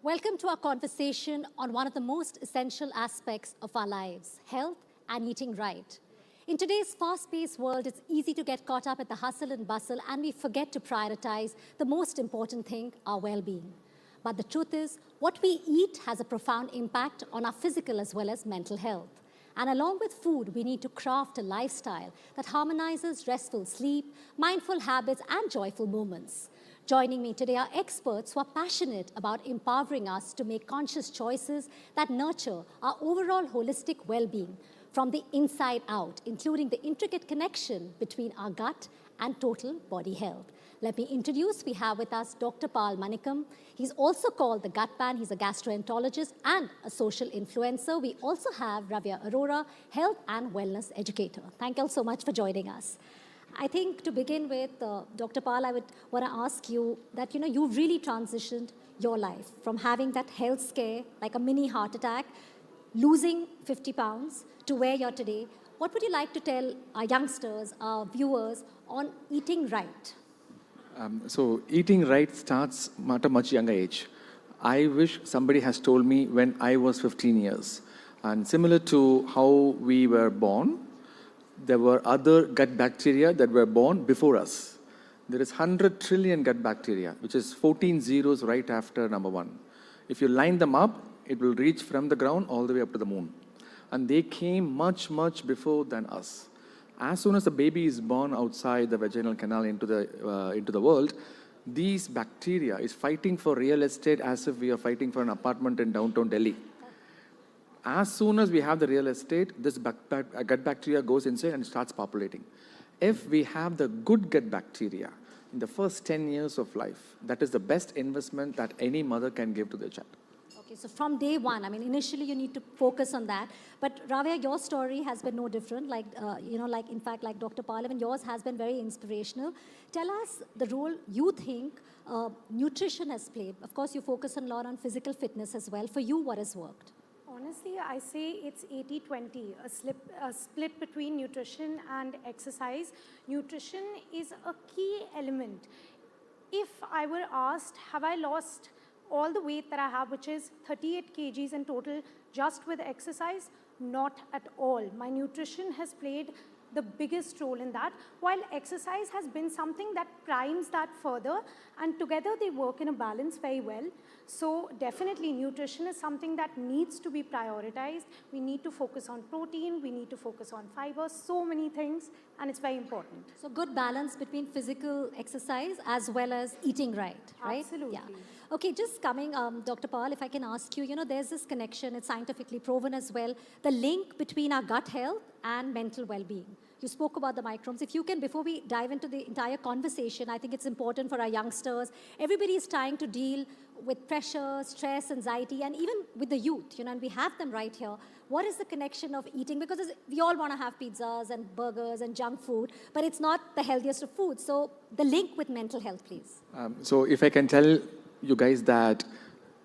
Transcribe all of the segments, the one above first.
Welcome to our conversation on one of the most essential aspects of our lives, health and eating right. In today's fast-paced world, it's easy to get caught up at the hustle and bustle, and we forget to prioritize the most important thing, our well-being. But the truth is, what we eat has a profound impact on our physical as well as mental health. And along with food, we need to craft a lifestyle that harmonizes restful sleep, mindful habits, and joyful moments. Joining me today are experts who are passionate about empowering us to make conscious choices that nurture our overall holistic well-being from the inside out, including the intricate connection between our gut and total body health. Let me introduce, we have with us Dr. Pal Manikam. He's also called the Gut Man. He's a gastroenterologist and a social influencer. We also have Ravya Arora, health and wellness educator. Thank you all so much for joining us. I think to begin with, Dr. Pal, I would want to ask you that, you've really transitioned your life from having that health scare, like a mini heart attack, losing 50 pounds to where you're today. What would you like to tell our youngsters, our viewers on eating right? So eating right starts at a much younger age. I wish somebody has told me when I was 15 years. And similar to how we were born, there were other gut bacteria that were born before us. There is 100 trillion gut bacteria, which is 14 zeros right after number 1. If you line them up, it will reach from the ground all the way up to the moon. And they came much, much before than us. As soon as the baby is born outside the vaginal canal into the world, these bacteria is fighting for real estate as if we are fighting for an apartment in downtown Delhi. As soon as we have the real estate, this gut bacteria goes inside and starts populating. If we have the good gut bacteria in the first 10 years of life, that is the best investment that any mother can give to their child. Okay, so from day one, initially you need to focus on that. But Ravya, your story has been no different. Like Dr. Pal, even yours has been very inspirational. Tell us the role you think nutrition has played. Of course, you focus a lot on physical fitness as well. For you, what has worked? Honestly, I say it's 80-20, a split between nutrition and exercise. Nutrition is a key element. If I were asked, have I lost all the weight that I have, which is 38 kgs in total, just with exercise? Not at all. My nutrition has played the biggest role in that, while exercise has been something that primes that further, and together they work in a balance very well. So definitely nutrition is something that needs to be prioritized. We need to focus on protein, we need to focus on fiber, so many things, and it's very important. So good balance between physical exercise as well as eating right? Absolutely. Yeah. Okay, just coming, Dr. Pal, if I can ask you, there's this connection, it's scientifically proven as well, the link between our gut health and mental well-being. You spoke about the microbes. If you can, before we dive into the entire conversation, I think it's important for our youngsters. Everybody is trying to deal with pressure, stress, anxiety, and even with the youth, and we have them right here. What is the connection of eating? Because we all want to have pizzas and burgers and junk food, but it's not the healthiest of food. So the link with mental health, please. So if I can tell you guys that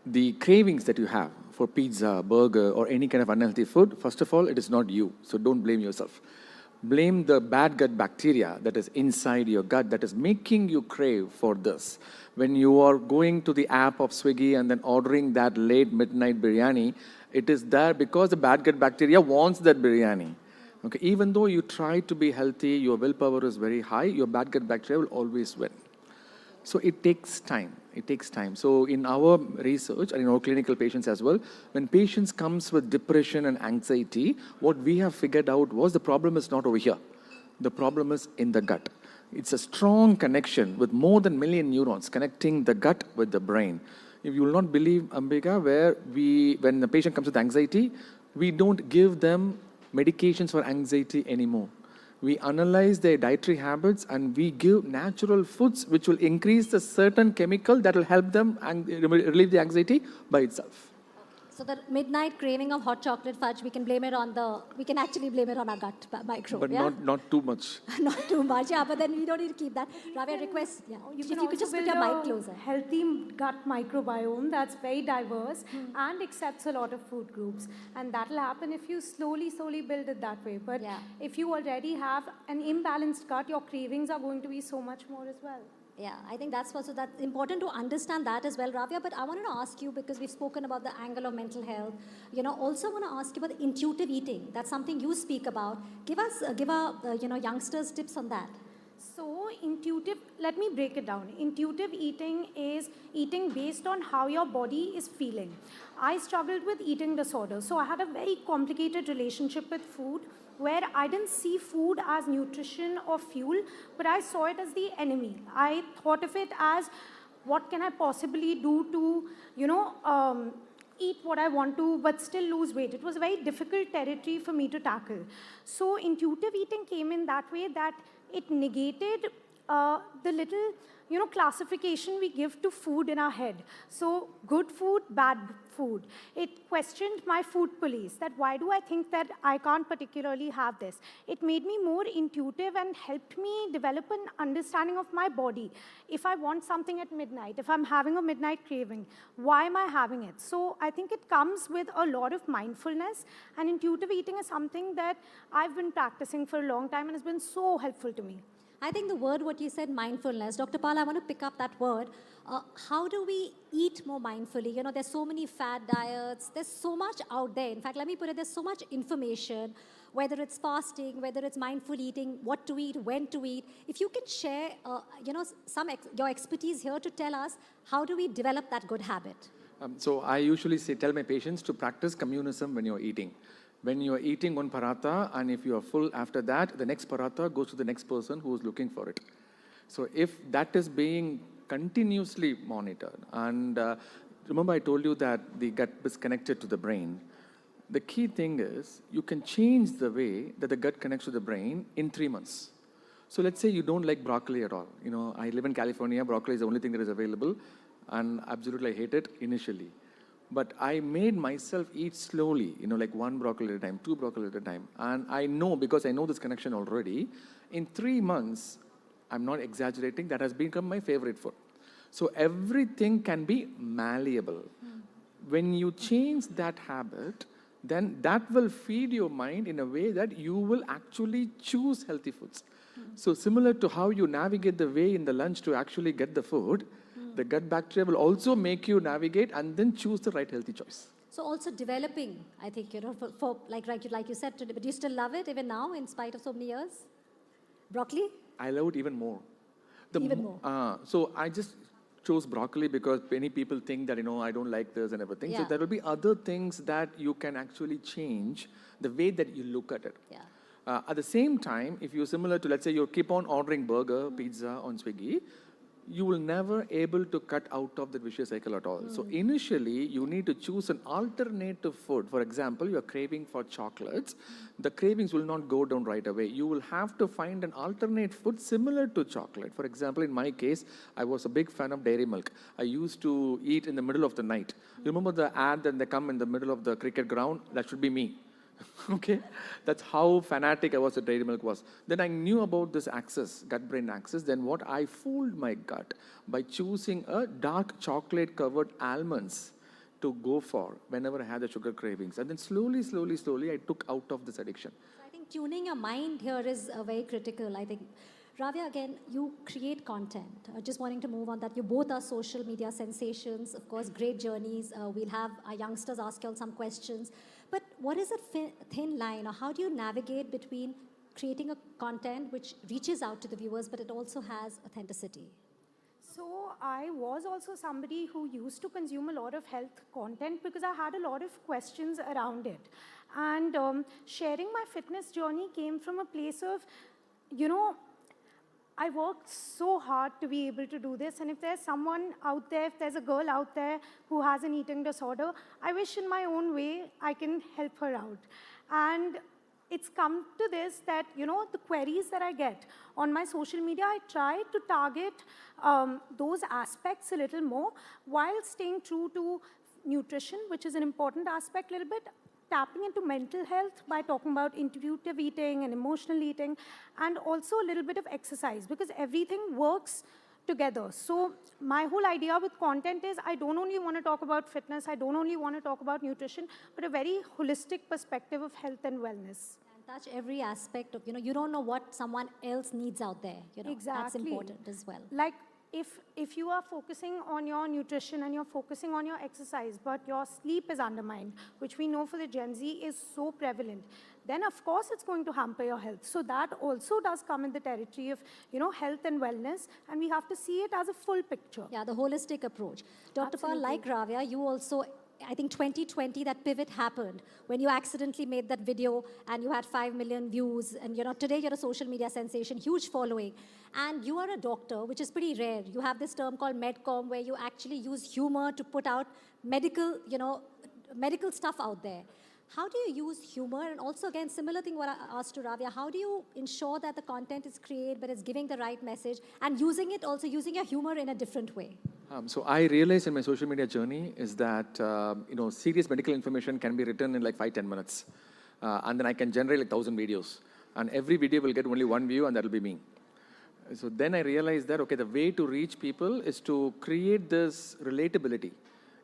the cravings that you have for pizza, burger, or any kind of unhealthy food, first of all, it is not you. So don't blame yourself. Blame the bad gut bacteria that is inside your gut that is making you crave for this. When you are going to the app of Swiggy and then ordering that late midnight biryani, it is there because the bad gut bacteria wants that biryani. Okay, even though you try to be healthy, your willpower is very high, your bad gut bacteria will always win. So it takes time. It takes time. So in our research and in our clinical patients as well, when patients comes with depression and anxiety, what we have figured out was the problem is not over here. The problem is in the gut. It's a strong connection with more than 1 million neurons connecting the gut with the brain. If you will not believe, Ambika, when the patient comes with anxiety, we don't give them medications for anxiety anymore. We analyze their dietary habits and we give natural foods which will increase the certain chemical that will help them and relieve the anxiety by itself. So the midnight craving of hot chocolate fudge, we can actually blame it on our gut microbe. But yeah? not too much. Not too much, yeah, but then we don't need to keep that. Ravi, I request, You if you could just put your mic closer. Healthy gut microbiome that's very diverse and accepts a lot of food groups. And that'll happen if you slowly build it that way. But if you already have an imbalanced gut, your cravings are going to be so much more as well. Yeah, I think that's also that's important to understand that as well, Ravya. But I wanted to ask you, because we've spoken about the angle of mental health. Also want to ask you about intuitive eating. That's something you speak about. Give our youngsters tips on that. So intuitive, let me break it down. Intuitive eating is eating based on how your body is feeling. I struggled with eating disorder, so I had a very complicated relationship with food where I didn't see food as nutrition or fuel, but I saw it as the enemy. I thought of it as what can I possibly do to, eat what I want to, but still lose weight. It was a very difficult territory for me to tackle. So intuitive eating came in that way that it negated the little, classification we give to food in our head. So good food, bad food. It questioned my food police, that why do I think that I can't particularly have this? It made me more intuitive and helped me develop an understanding of my body. If I want something at midnight, if I'm having a midnight craving, why am I having it? So I think it comes with a lot of mindfulness, and intuitive eating is something that I've been practicing for a long time and has been so helpful to me. I think the word, what you said, mindfulness. Dr. Pal, I want to pick up that word. How do we eat more mindfully? There's so many fad diets. There's so much out there. In fact, let me put it, there's so much information, whether it's fasting, whether it's mindful eating, what to eat, when to eat. If you can share, your expertise here to tell us, how do we develop that good habit? So I usually tell my patients to practice communism when you're eating. When you're eating one paratha, and if you are full after that, the next paratha goes to the next person who is looking for it. So if that is being continuously monitored, and remember I told you that the gut is connected to the brain, the key thing is you can change the way that the gut connects to the brain in 3 months. So let's say you don't like broccoli at all. I live in California, broccoli is the only thing that is available, and absolutely I hate it initially. But I made myself eat slowly, like one broccoli at a time, 2 broccoli at a time. And I know, because I know this connection already, in 3 months, I'm not exaggerating, that has become my favorite food. So everything can be malleable. When you change that habit, then that will feed your mind in a way that you will actually choose healthy foods. So similar to how you navigate the way in the lunch to actually get the food, the gut bacteria will also make you navigate and then choose the right healthy choice. So also developing, I think, for like you said today, but you still love it even now in spite of so many years? Broccoli? I love it even more. Even more. So I just chose broccoli because many people think that, I don't like this and everything. Yeah. So there will be other things that you can actually change the way that you look at it. Yeah. At the same time, if you're similar to, let's say you keep on ordering burger, pizza on Swiggy, you will never able to cut out of the vicious cycle at all. So initially, you need to choose an alternative food. For example, you are craving for chocolates. The cravings will not go down right away. You will have to find an alternate food similar to chocolate. For example, in my case, I was a big fan of dairy milk. I used to eat in the middle of the night. You remember the ad that they come in the middle of the cricket ground? That should be me. Okay, that's how fanatic I was at dairy milk was. Then I knew about this axis, gut-brain axis. Then what I fooled my gut by choosing a dark chocolate-covered almonds to go for whenever I had the sugar cravings. And then slowly, I took out of this addiction. So I think tuning your mind here is very critical. I think, Ravya, again, you create content. Just wanting to move on that. You both are social media sensations. Of course, great journeys. We'll have our youngsters ask you all some questions. But what is a thin line, or how do you navigate between creating a content which reaches out to the viewers, but it also has authenticity? So I was also somebody who used to consume a lot of health content because I had a lot of questions around it. And sharing my fitness journey came from a place of, I worked so hard to be able to do this, and if there's someone out there, if there's a girl out there who has an eating disorder, I wish in my own way I can help her out. And it's come to this that, the queries that I get on my social media, I try to target those aspects a little more while staying true to nutrition, which is an important aspect a little bit, tapping into mental health by talking about intuitive eating and emotional eating, and also a little bit of exercise, because everything works together. So my whole idea with content is I don't only want to talk about fitness, I don't only want to talk about nutrition, but a very holistic perspective of health and wellness. And touch every aspect of, you don't know what someone else needs out there. Exactly. That's important as well. Like if you are focusing on your nutrition and you're focusing on your exercise, but your sleep is undermined, which we know for the Gen Z is so prevalent, then of course it's going to hamper your health. So that also does come in the territory of, health and wellness, and we have to see it as a full picture. Yeah, the holistic approach. Dr. Paul, like Ravya, you also, I think 2020, that pivot happened when you accidentally made that video and you had 5 million views. And today you're a social media sensation, huge following. And you are a doctor, which is pretty rare. You have this term called medcom, where you actually use humor to put out medical, medical stuff out there. How do you use humor? And also, again, similar thing what I asked to Ravya, how do you ensure that the content is created but is giving the right message and using your humor in a different way? So I realized in my social media journey is that, serious medical information can be written in like 5-10 minutes. And then I can generate like 1,000 videos. And every video will get only 1 view, and that'll be me. So then I realized that, okay, the way to reach people is to create this relatability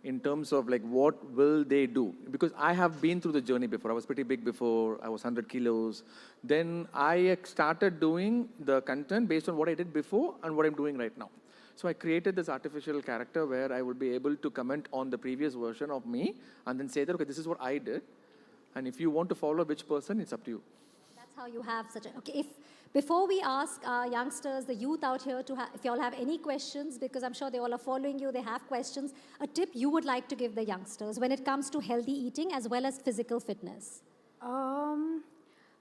in terms of like what will they do. Because I have been through the journey before. I was pretty big before. I was 100 kilos. Then I started doing the content based on what I did before and what I'm doing right now. So I created this artificial character where I would be able to comment on the previous version of me and then say that, okay, this is what I did. And if you want to follow which person, it's up to you. That's how you have such a... Okay, before we ask our youngsters, the youth out here, if you all have any questions, because I'm sure they all are following you, they have questions, a tip you would like to give the youngsters when it comes to healthy eating as well as physical fitness?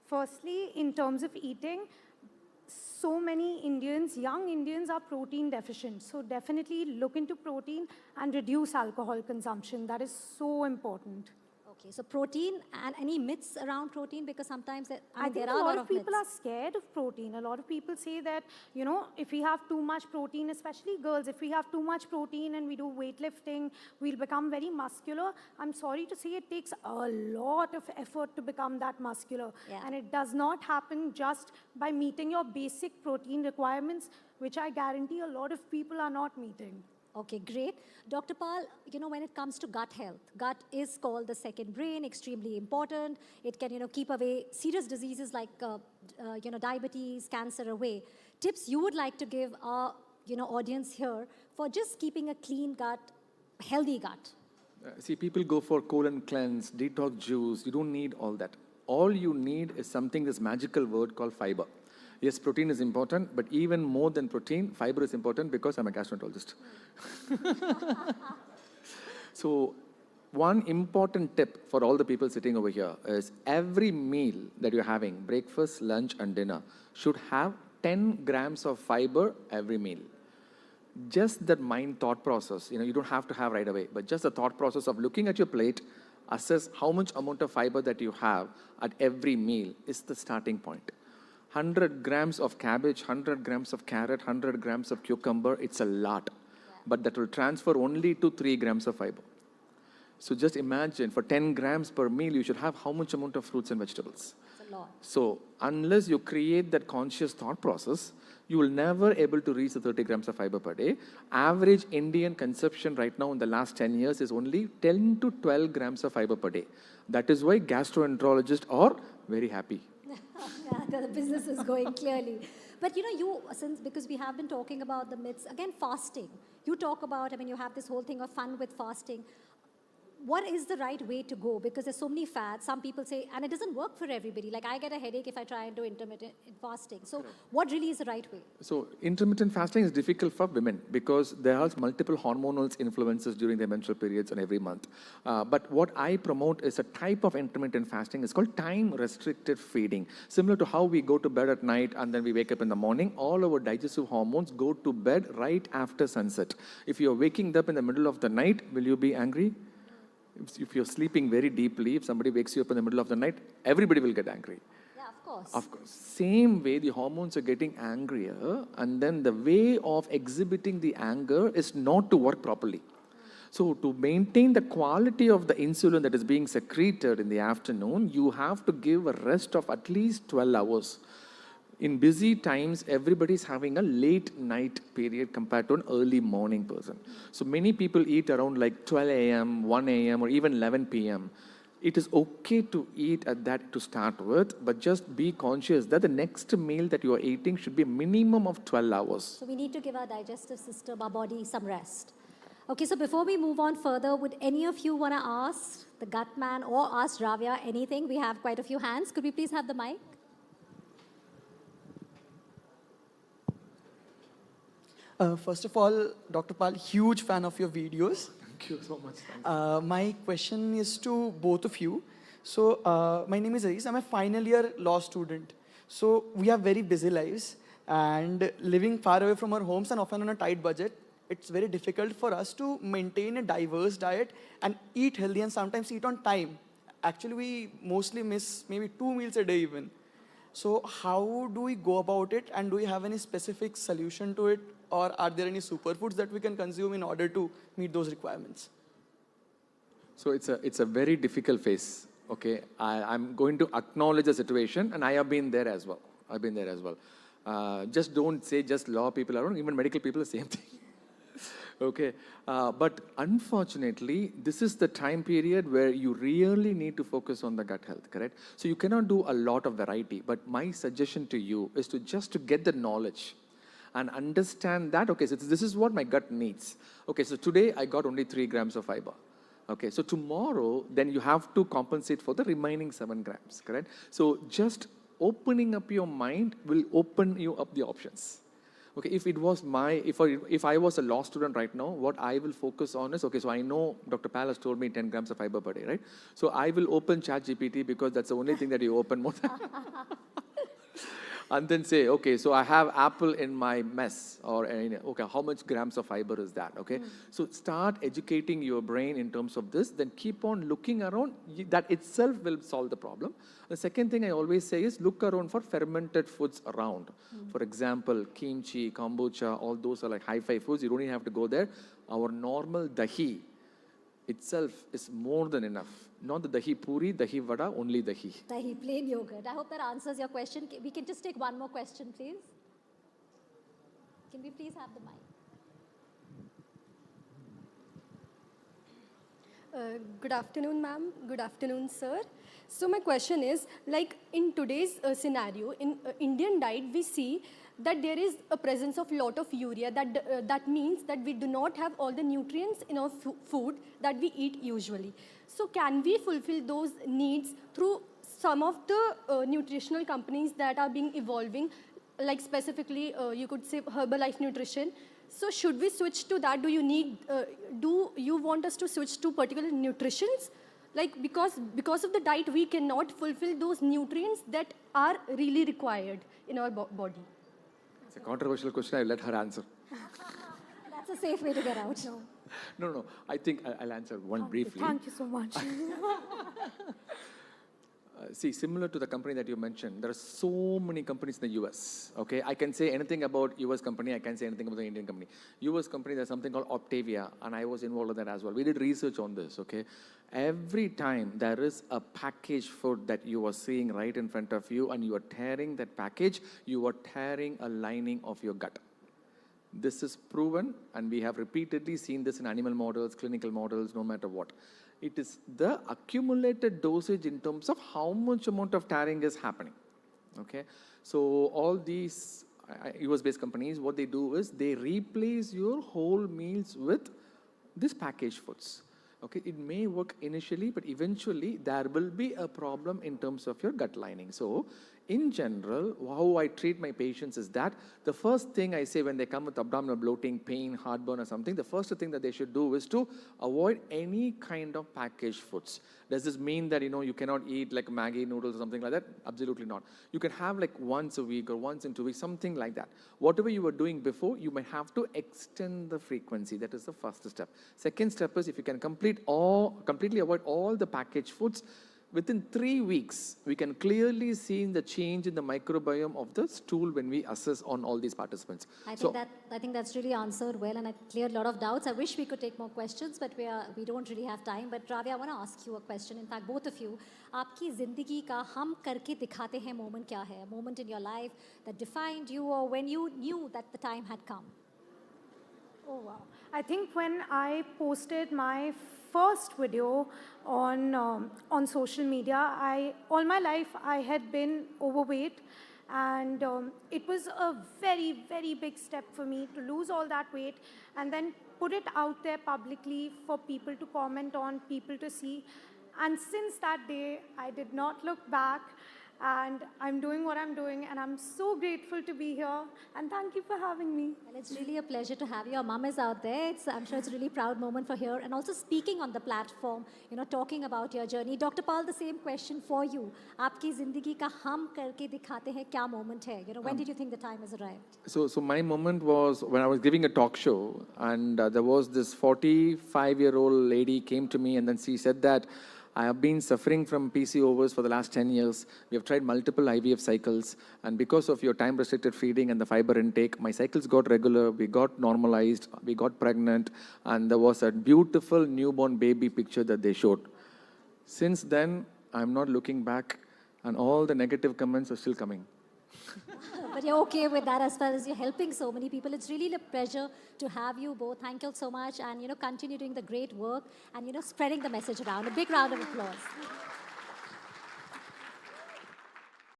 Firstly, in terms of eating, so many Indians, young Indians, are protein deficient. So definitely look into protein and reduce alcohol consumption. That is so important. Okay, so protein, and any myths around protein? Because sometimes there are a lot of people are scared of protein. A lot of people say that, if we have too much protein, especially girls, if we have too much protein and we do weightlifting, we'll become very muscular. I'm sorry to say it takes a lot of effort to become that muscular. Yeah. And it does not happen just by meeting your basic protein requirements, which I guarantee a lot of people are not meeting. Okay, great. Dr. Pal, when it comes to gut health, gut is called the second brain, extremely important. It can, keep away serious diseases like, diabetes, cancer away. Tips you would like to give our, audience here for just keeping a clean gut, healthy gut? See, people go for colon cleanse, detox juice. You don't need all that. All you need is something, this magical word called fiber. Yes, protein is important, but even more than protein, fiber is important because I'm a gastroenterologist. So one important tip for all the people sitting over here is every meal that you're having, breakfast, lunch, and dinner, should have 10 grams of fiber every meal. Just that mind thought process, you don't have to have right away, but just the thought process of looking at your plate, assess how much amount of fiber that you have at every meal is the starting point. 100 grams of cabbage, 100 grams of carrot, 100 grams of cucumber, it's a lot. But that will transfer only to 3 grams of fiber. So just imagine, for 10 grams per meal, you should have how much amount of fruits and vegetables? It's a lot. So unless you create that conscious thought process, you will never able to reach the 30 grams of fiber per day. Average Indian consumption right now in the last 10 years is only 10 to 12 grams of fiber per day. That is why gastroenterologists are very happy. Yeah, the business is going clearly. But because we have been talking about the myths, again, fasting. You talk about, you have this whole thing of fun with fasting. What is the right way to go? Because there's so many fads. Some people say, and it doesn't work for everybody. Like I get a headache if I try and do intermittent fasting. So what really is the right way? So intermittent fasting is difficult for women because there are multiple hormonal influences during their menstrual periods and every month. But what I promote is a type of intermittent fasting. It's called time-restricted feeding. Similar to how we go to bed at night and then we wake up in the morning, all our digestive hormones go to bed right after sunset. If you're waking up in the middle of the night, will you be angry? If you're sleeping very deeply, if somebody wakes you up in the middle of the night, everybody will get angry. Yeah, of course. Of course. Same way, the hormones are getting angrier, and then the way of exhibiting the anger is not to work properly. So to maintain the quality of the insulin that is being secreted in the afternoon, you have to give a rest of at least 12 hours. In busy times, everybody's having a late night period compared to an early morning person. So many people eat around like 12 a.m., 1 a.m., or even 11 p.m. it is okay to eat at that to start with, but just be conscious that the next meal that you are eating should be a minimum of 12 hours. So we need to give our digestive system, our body, some rest. Okay, so before we move on further, would any of you want to ask the gut man or ask Ravya anything? We have quite a few hands. Could we please have the mic? First of all, Dr. Pal, huge fan of your videos. Thank you so much. My question is to both of you. So, my name is Aziz. I'm a final year law student. So, we have very busy lives and living far away from our homes and often on a tight budget. It's very difficult for us to maintain a diverse diet and eat healthy and sometimes eat on time. Actually, we mostly miss maybe 2 meals a day even. So how do we go about it, and do we have any specific solution to it, or are there any superfoods that we can consume in order to meet those requirements? So it's a very difficult phase. Okay, I'm going to acknowledge the situation, and I have been there as well. I've been there as well. Just don't say just law people around, even medical people, the same thing. Okay, but unfortunately, this is the time period where you really need to focus on the gut health, correct? So you cannot do a lot of variety, but my suggestion to you is to just to get the knowledge and understand that, okay, so this is what my gut needs. Okay, so today I got only 3 grams of fiber. Okay, so tomorrow, then you have to compensate for the remaining 7 grams, correct? So just opening up your mind will open you up the options. Okay, if I was a law student right now, what I will focus on is, okay, so I know Dr. Pal has told me 10 grams of fiber per day, right? So I will open ChatGPT because that's the only thing that you open more than. And then say, okay, so I have apple in my mess, or okay, how much grams of fiber is that? Okay, so start educating your brain in terms of this. Then keep on looking around. That itself will solve the problem. The second thing I always say is look around for fermented foods around. For example, kimchi, kombucha, all those are like hi-fi foods. You don't even have to go there. Our normal dahi itself is more than enough. Not the dahi puri, dahi vada, only dahi. Dahi, plain yogurt. I hope that answers your question. We can just take one more question, please. Can we please have the mic? Good afternoon, ma'am. Good afternoon, sir. So my question is, like in today's scenario, in Indian diet, we see that there is a presence of lot of urea. That means that we do not have all the nutrients in our food that we eat usually. So can we fulfill those needs through some of the nutritional companies that are being evolving, like specifically you could say Herbalife Nutrition? So should we switch to that? Do you want us to switch to particular nutritions? Like because of the diet, we cannot fulfill those nutrients that are really required in our body. It's a controversial question. I'll let her answer. That's a safe way to get out. No. I think I'll answer one briefly. Thank you so much. See, similar to the company that you mentioned, there are so many companies in the US. Okay, I can say anything about US company. I can say anything about the Indian company. US company, there's something called Optavia, and I was involved in that as well. We did research on this. Okay, every time there is a packaged food that you are seeing right in front of you, and you are tearing that package, you are tearing a lining of your gut. This is proven, and we have repeatedly seen this in animal models, clinical models, no matter what. It is the accumulated dosage in terms of how much amount of tearing is happening. Okay, so all these US-based companies, what they do is they replace your whole meals with these packaged foods. Okay, it may work initially, but eventually there will be a problem in terms of your gut lining. So in general, how I treat my patients is that the first thing I say when they come with abdominal bloating, pain, heartburn or something, the first thing that they should do is to avoid any kind of packaged foods. Does this mean that, you cannot eat like Maggi noodles or something like that? Absolutely not. You can have like once a week or once in 2 weeks, something like that. Whatever you were doing before, you might have to extend the frequency. That is the first step. Second step is if you can completely avoid all the packaged foods, within 3 weeks, we can clearly see the change in the microbiome of the stool when we assess on all these participants. I think that's really answered well, and it cleared a lot of doubts. I wish we could take more questions, but we don't really have time. But Ravi, I want to ask you a question. In fact, both of you, आपकी ज़िंदगी का हम करके दिखाते हैं moment क्या है? A moment in your life that defined you, or when you knew that the time had come. Oh, wow. I think when I posted my first video on social media, all my life I had been overweight, and it was a very, very big step for me to lose all that weight and then put it out there publicly for people to comment on, people to see. And since that day, I did not look back, and I'm doing what I'm doing, and I'm so grateful to be here, and thank you for having me. Well, it's really a pleasure to have you. Your mum is out there. I'm sure it's a really proud moment for her. And also speaking on the platform, talking about your journey. Dr. Paul, the same question for you. आपकी जिंदगी का हम करके दिखाते हैं क्या moment है? When did you think the time has arrived? So my moment was when I was giving a talk show, and there was this 45-year-old lady came to me, and then she said that I have been suffering from PCOS for the last 10 years. We have tried multiple IVF cycles, and because of your time-restricted feeding and the fiber intake, my cycles got regular, we got normalized, we got pregnant, and there was a beautiful newborn baby picture that they showed. Since then, I'm not looking back, and all the negative comments are still coming. But you're okay with that as far as you're helping so many people. It's really a pleasure to have you both. Thank you so much, and continue doing the great work and spreading the message around. A big round of applause.